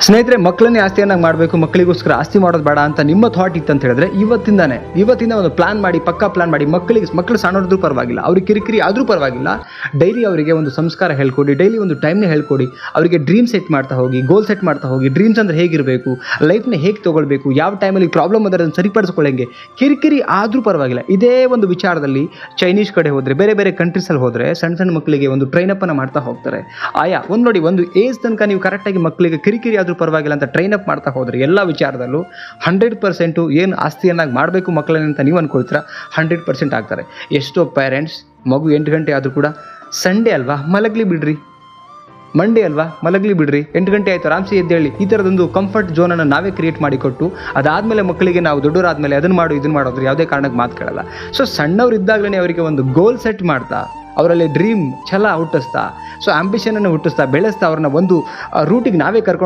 ಸ್ನೇಹಿತರೆ, ಮಕ್ಕಳನ್ನೇ ಆಸ್ತಿಯನ್ನಾಗಿ ಮಾಡಬೇಕು, ಮಕ್ಕಳಿಗೋಸ್ಕರ ಆಸ್ತಿ ಮಾಡೋದು ಬೇಡ ಅಂತ ನಿಮ್ಮ ಥಾಟ್ ಇತ್ತು ಅಂತ ಹೇಳಿದ್ರೆ ಇವತ್ತಿಂದ ಒಂದು ಪ್ಲಾನ್ ಮಾಡಿ, ಪಕ್ಕಾ ಪ್ಲಾನ್ ಮಾಡಿ. ಮಕ್ಕಳು ಸಣ್ಣೋದ್ರೂ ಪರವಾಗಿಲ್ಲ, ಅವ್ರಿಗೆ ಕಿರಿಕಿರಿ ಆದರೂ ಪರವಾಗಿಲ್ಲ, ಡೈಲಿ ಅವರಿಗೆ ಒಂದು ಸಂಸ್ಕಾರ ಹೇಳ್ಕೊಡಿ, ಡೈಲಿ ಒಂದು ಟೈಮ್ನ ಹೇಳ್ಕೊಡಿ. ಅವರಿಗೆ ಡ್ರೀಮ್ ಸೆಟ್ ಮಾಡ್ತಾ ಹೋಗಿ, ಗೋಲ್ ಸೆಟ್ ಮಾಡ್ತಾ ಹೋಗಿ. ಡ್ರೀಮ್ಸ್ ಅಂದರೆ ಹೇಗಿರಬೇಕು, ಲೈಫ್ನ ಹೇಗೆ ತೊಗೊಳ್ಬೇಕು, ಯಾವ ಟೈಮಲ್ಲಿ ಪ್ರಾಬ್ಲಮ್ ಅಂದರೆ ಅದನ್ನು ಸರಿಪಡಿಸ್ಕೊಳ್ಳಂಗೆ. ಕಿರಿಕಿರಿ ಆದರೂ ಪರವಾಗಿಲ್ಲ. ಇದೇ ಒಂದು ವಿಚಾರದಲ್ಲಿ ಚೈನೀಸ್ ಕಡೆ ಹೋದರೆ, ಬೇರೆ ಬೇರೆ ಕಂಟ್ರೀಸಲ್ಲಿ ಹೋದರೆ ಸಣ್ಣ ಮಕ್ಕಳಿಗೆ ಒಂದು ಟ್ರೈನಪ್ಪನ್ನು ಮಾಡ್ತಾ ಹೋಗ್ತಾರೆ. ಒಂದು ಏಜ್ ತನಕ ನೀವು ಕರೆಕ್ಟಾಗಿ ಮಕ್ಕಳಿಗೆ ಕಿರಿಕಿರಿ ಆದರೂ ಪರವಾಗಿಲ್ಲ ಅಂತ ಟ್ರೈನ್ ಅಪ್ ಮಾಡ್ತಾ ಹೋದರೆ ಎಲ್ಲ ವಿಚಾರದಲ್ಲೂ 100% ಏನು ಆಸ್ತಿಯನ್ನಾಗಿ ಮಾಡಬೇಕು ಮಕ್ಕಳನ್ನ ಅಂತ ನೀವು ಅಂದ್ಕೊಳ್ತೀರಾ 100% ಆಗ್ತಾರೆ. ಎಷ್ಟೋ ಪೇರೆಂಟ್ಸ್ ಮಗು 8 ಗಂಟೆ ಆದರೂ ಕೂಡ ಸಂಡೇ ಅಲ್ವಾ ಮಲಗಲಿ ಬಿಡ್ರಿ, ಮಂಡೇ ಅಲ್ವಾ ಮಲಗಲಿ ಬಿಡ್ರಿ, 8 ಗಂಟೆ ಆಯಿತು ಆರಾಮ್ಸೆ ಎದ್ದೇಳಿ, ಈ ಥರದೊಂದು ಕಂಫರ್ಟ್ ಝೋನನ್ನು ನಾವೇ ಕ್ರಿಯೇಟ್ ಮಾಡಿಕೊಟ್ಟು ಅದಾದಮೇಲೆ ಮಕ್ಕಳಿಗೆ ನಾವು ದೊಡ್ಡವರಾದಮೇಲೆ ಅದನ್ನು ಮಾಡು ಇದನ್ನು ಮಾಡೋದ್ರೆ ಯಾವುದೇ ಕಾರಣಕ್ಕೆ ಮಾತು ಕೇಳಲ್ಲ. ಸೊ ಸಣ್ಣವ್ರು ಇದ್ದಾಗಲೇ ಅವರಿಗೆ ಒಂದು ಗೋಲ್ ಸೆಟ್ ಮಾಡ್ತಾ, ಅವರಲ್ಲಿ ಡ್ರೀಮ್ ಛಲ ಹುಟ್ಟಿಸ್ತಾ, ಸೊ ಆಂಬಿಷನನ್ನು ಹುಟ್ಟಿಸ್ತಾ, ಬೆಳೆಸ್ತಾ ಅವ್ರನ್ನ ಒಂದು ರೂಟಿಗೆ ನಾವೇ ಕರ್ಕೊಂಡು